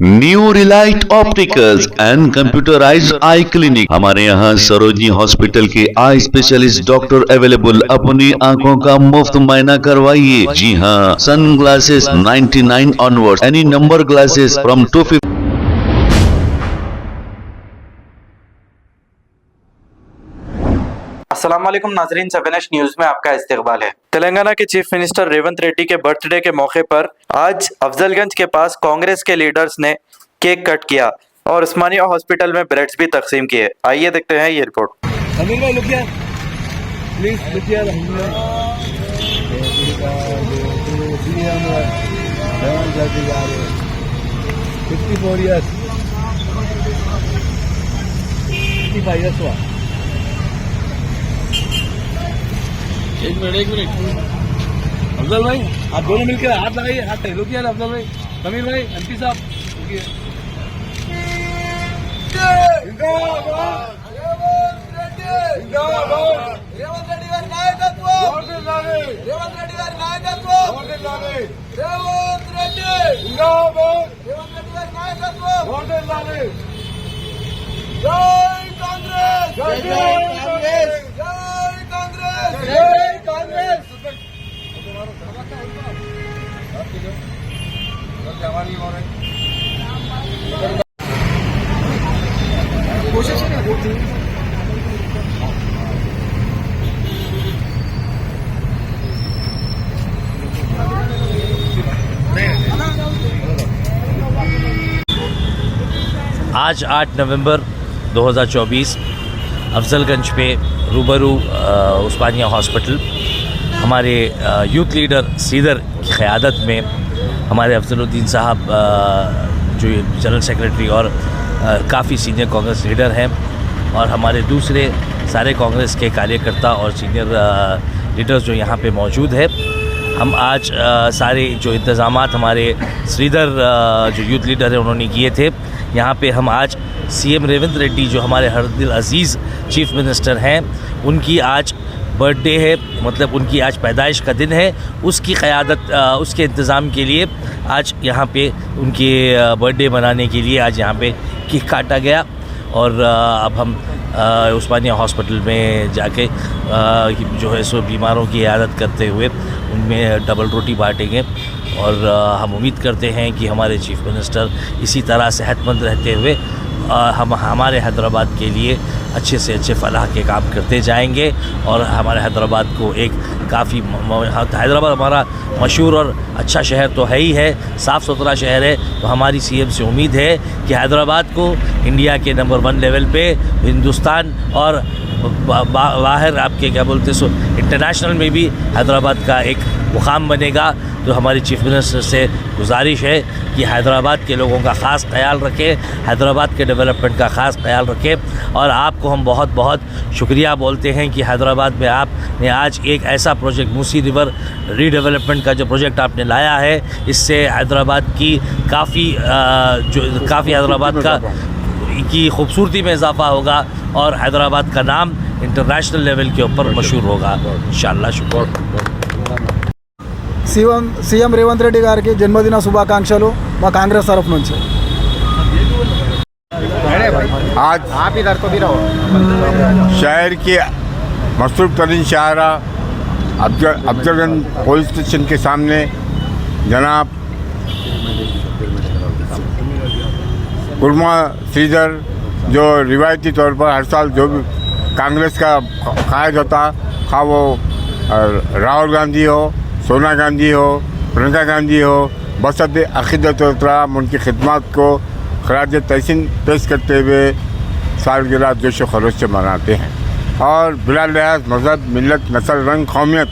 New Relight opticals and computerised I clinic. हमारे यहाँ Sarojini hospital के आई स्पेशलिस्ट डॉक्टर अवेलेबल। अपनी आंखों का मुफ्त मायना करवाइए। जी हाँ, sunglasses 99 onward, any number glasses from 250। अस्सलाम वालेकुम नाजरीन, सवेनश न्यूज में आपका इस्तकबाल है। तेलंगाना के चीफ मिनिस्टर रेवंत रेड्डी के बर्थडे के मौके पर आज अफजलगंज के पास कांग्रेस के लीडर्स ने केक कट किया और उस्मानिया हॉस्पिटल में ब्रेड्स भी तकसीम किए। आइए देखते हैं ये रिपोर्ट। एक मिनट अफजल भाई, आप दोनों मिलकर हाथ लगाइए, हाथ रुकिए अफजल भाई, समीर भाई, एमपी साहब रुकिए। आज 8 नवंबर 2024 अफजलगंज पे रूबरू उस्मानिया हॉस्पिटल हमारे यूथ लीडर सीदर की क़यादत में हमारे अफजलुद्दीन साहब जो जनरल सेक्रेटरी और काफ़ी सीनियर कांग्रेस लीडर हैं और हमारे दूसरे सारे कांग्रेस के कार्यकर्ता और सीनियर लीडर्स जो यहाँ पे मौजूद है, हम आज सारे जो इंतज़ामात हमारे श्रीधर जो यूथ लीडर हैं उन्होंने किए थे, यहाँ पे हम आज सीएम रेवंत रेड्डी जो हमारे हर दिल अज़ीज़ चीफ मिनिस्टर हैं, उनकी आज बर्थडे है, मतलब उनकी आज पैदाइश का दिन है, उसकी क़यादत उसके इंतज़ाम के लिए आज यहाँ पे उनके बर्थडे मनाने के लिए आज यहाँ पे केक काटा गया। और अब हम उस्मानिया हॉस्पिटल में जाके जो है सो बीमारों की इयादत करते हुए उनमें डबल रोटी बांटेंगे और हम उम्मीद करते हैं कि हमारे चीफ मिनिस्टर इसी तरह सेहतमंद रहते हुए हम हमारे हैदराबाद के लिए अच्छे से अच्छे फलाह के काम करते जाएंगे और हमारे हैदराबाद को एक काफ़ी हैदराबाद हमारा मशहूर और अच्छा शहर तो है ही है, साफ़ सुथरा शहर है, तो हमारी सीएम से उम्मीद है कि हैदराबाद को इंडिया के नंबर 1 लेवल पे हिंदुस्तान और बाहर आपके क्या बोलते सो इंटरनेशनल में भी हैदराबाद का एक मुकाम बनेगा। तो हमारी चीफ मिनिस्टर से गुजारिश है कि हैदराबाद के लोगों का ख़ास ख्याल रखें, हैदराबाद के डेवलपमेंट का ख़ास ख्याल रखें और आपको हम बहुत बहुत शुक्रिया बोलते हैं कि हैदराबाद में आपने आज एक ऐसा प्रोजेक्ट मूसी रिवर रीडेवलपमेंट का जो प्रोजेक्ट आपने लाया है, इससे हैदराबाद की काफ़ी हैदराबाद की खूबसूरती में इजाफा होगा और हैदराबाद का नाम इंटरनेशनल लेवल के ऊपर मशहूर होगा इंशाअल्लाह। शुक्र। సీఎం రేవంత్ రెడ్డి గారికి జన్మదిన శుభాకాంక్షలు మా కాంగ్రెస్ తరఫు నుంచి। आज आप इधर को भी रहो। शहर के मशहूर तरीन शाहरा अफजलगंज पुलिस स्टेशन के सामने जनाब कुरमा श्रीधर जो रिवायती तौर पर हर साल जो भी कांग्रेस का कायद होता, खा वो राहुल गांधी हो, सोनिया गांधी हो, प्रियंका गांधी हो, बसद अक़ीदत एहतराम उनकी खिदमत को खराज तहसीन पेश करते हुए सालगिरह जोश व खरोश से मनाते हैं और बिला लिहाज मज़हब, मिलत, नस्ल, रंग, कौमियत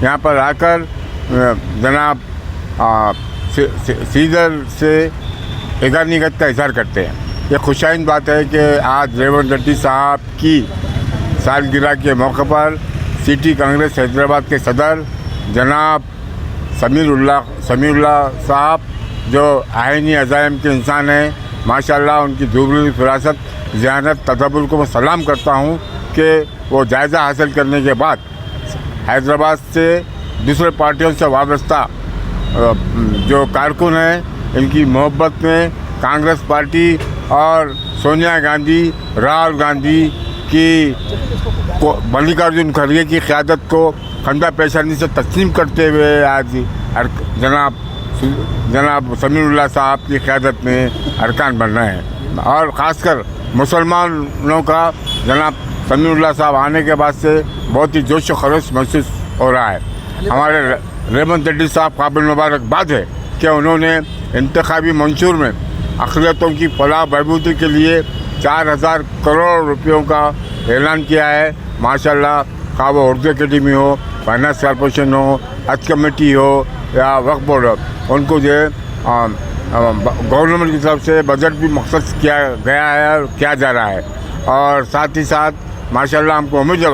यहाँ पर आकर जनाब सीदर से एगानीगत का इजहार करते हैं। ये खुशाइन बात है कि आज रेवंत रेड्डी साहब की सालगिरह के मौके पर सिटी कांग्रेस हैदराबाद के सदर जनाब समीरुल्लाह साहब जो आइनी अज़ाइम के इंसान हैं, माशाल्लाह उनकी दूसरी फिरासत, ज़हानत, तदब्बुर को मैं सलाम करता हूँ कि वो जायज़ा हासिल करने के बाद हैदराबाद से दूसरे पार्टियों से वाबस्ता जो कारकुन हैं, इनकी मोहब्बत में कांग्रेस पार्टी और सोनिया गांधी, राहुल गांधी की मल्लिकार्जुन खड़गे की क़यादत को खंदा पेशानी से तस्लीम करते हुए आज जनाब समीउल्लाह साहब की क़यादत में अरकान बन रहे हैं। और ख़ासकर मुसलमानों का जनाब समीउल्लाह साहब आने के बाद से बहुत ही जोश व खरोश महसूस हो रहा है। हमारे रेवंत रेड्डी साहब काबिल मुबारकबाद है कि उन्होंने इंतखाबी मंशूर में अक़लियतों की फलाह बहबूदी के लिए 4000 करोड़ रुपयों का ऐलान किया है। माशाल्लाह, खा वो उर्दू अकेडमी हो, फाइनेंस कॉर्पोरेशन हो, हज कमेटी हो या वक्फ बोर्ड हो, उनको जो गवर्नमेंट की तरफ से बजट भी मख्सूस किया गया है और किया जा रहा है। और साथ ही साथ माशाल्लाह हमको उम्मीद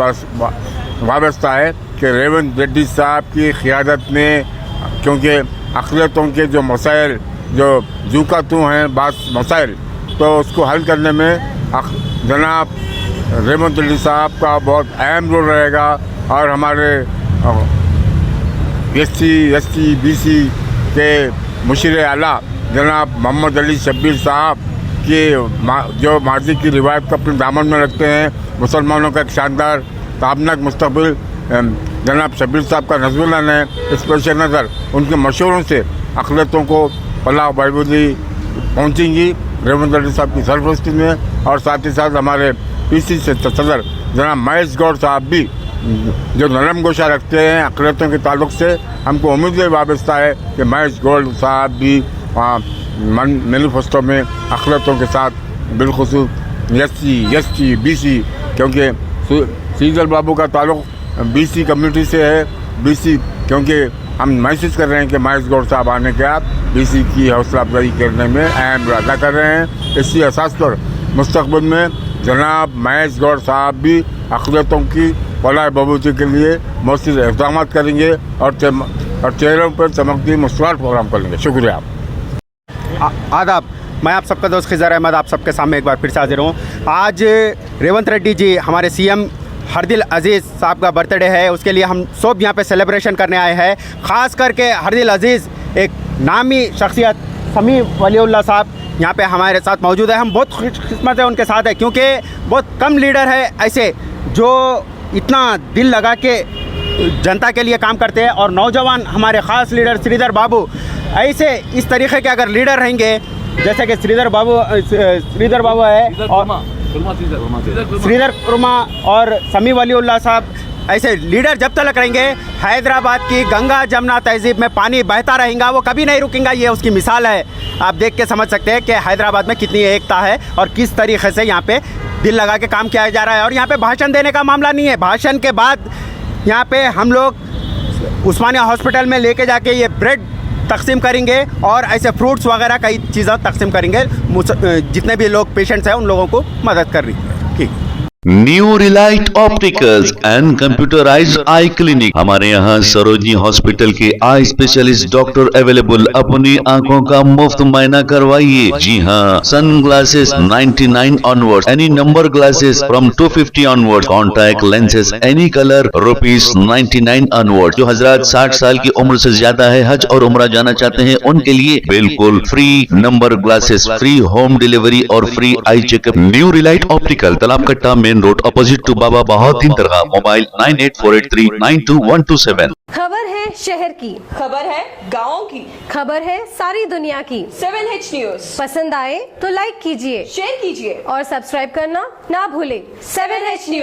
वाबस्ता है कि रेवंत रेड्डी साहब की क़यादत में, क्योंकि अक़लियतों के जो मसाइल जो जूका तू हैं बास मसाइल, तो उसको हल करने में जनाब रेवंत रेड्डी साहब का बहुत अहम रोल रहेगा। और हमारे SC, BC के मुशीर आला जनाब मोहम्मद अली शब्बीर साहब की जो माजी की रिवायत को अपने दामन में रखते हैं, मुसलमानों का एक शानदार ताबनाक मुस्तकबिल जनाब शब्बीर साहब का नज़्मुल्लाह ने इस पेश नज़र उनके मशवरों से अक़लियतों को फलाह बहबूदी पहुँचेंगी रेवंत रेड्डी साहब की सरपरस्ती में। और साथ ही साथ हमारे PC से सदर जनाब महेश गौड़ साहब भी जो नरम गोशा रखते हैं अक़लियतों के ताल्लुक़ से, हमको उम्मीद वाबस्ता है कि महेश गौड़ साहब भी मैनिफेस्टो में अक़लियतों के साथ बिलखुसूस SC, BC, क्योंकि सीजल बाबू का ताल्लुक़ BC कम्युनिटी से है। BC क्योंकि हम महसूस कर रहे हैं कि महेश गौड़ साहब आने के बाद BC की हौसला अफजाई करने में अहम रोल अदा कर रहे हैं। इसी असास पर मुस्तक़बिल में जनाब महेश गौड़ साहब भी अक़लियतों की फलाह बहबूदी के लिए मौसर इक़दाम करेंगे और चेहरों पर चमकती मुस्कुराहट प्रोग्राम करेंगे। शुक्रिया। आदाब, मैं आप सबका दोस्त खिज़र अहमद आप सबके सामने एक बार फिर से हाजिर हूँ। आज रेवंत रेड्डी जी हमारे CM हरदिल अज़ीज़ साहब का बर्थडे है, उसके लिए हम सब यहाँ पे सेलिब्रेशन करने आए हैं। ख़ास करके हरदिल अज़ीज़ एक नामी शख्सियत समी वलीउल्लाह साहब यहाँ पे हमारे साथ मौजूद है। हम बहुत खुशकिस्मत है उनके साथ है, क्योंकि बहुत कम लीडर है ऐसे जो इतना दिल लगा के जनता के लिए काम करते हैं। और नौजवान हमारे ख़ास लीडर श्रीधर बाबू ऐसे इस तरीके के अगर लीडर रहेंगे, जैसे कि श्रीधर बाबू है और श्रीधर कुर्मा और समी वलीउल्लाह साहब, ऐसे लीडर जब तक रहेंगे हैदराबाद की गंगा जमुना तहजीब में पानी बहता रहेगा, वो कभी नहीं रुकेगा। ये उसकी मिसाल है। आप देख के समझ सकते हैं कि हैदराबाद में कितनी एकता है और किस तरीके से यहाँ पे दिल लगा के काम किया जा रहा है। और यहाँ पे भाषण देने का मामला नहीं है, भाषण के बाद यहाँ पे हम लोग उस्मानिया हॉस्पिटल में लेके जाके ये ब्रेड तकसीम करेंगे और ऐसे फ्रूट्स वगैरह कई चीज़ें तकसीम करेंगे। जितने भी लोग पेशेंट्स हैं उन लोगों को मदद कर रही है। ठीक। New Relight opticals and computerised I clinic. हमारे यहाँ सरोजनी हॉस्पिटल के आई स्पेशलिस्ट डॉक्टर अवेलेबल। अपनी आंखों का मुफ्त मायना करवाइए। जी हाँ, sunglasses 99 onward, any number glasses from 250 onward, contact lenses any colour ₹99 onward. जो हजरात 60 साल की उम्र से ज्यादा है, हज और उम्रा जाना चाहते हैं, उनके लिए बिल्कुल free number glasses, free home delivery और free eye checkup. New relight optical, Talab Katta, main road, opposite to Baba Bahauddin dargah. Mobile 9848392127। खबर है शहर की, खबर है गाँव की, खबर है सारी दुनिया की। 7H न्यूज पसंद आए तो लाइक कीजिए, शेयर कीजिए और सब्सक्राइब करना ना भूले। 7H news.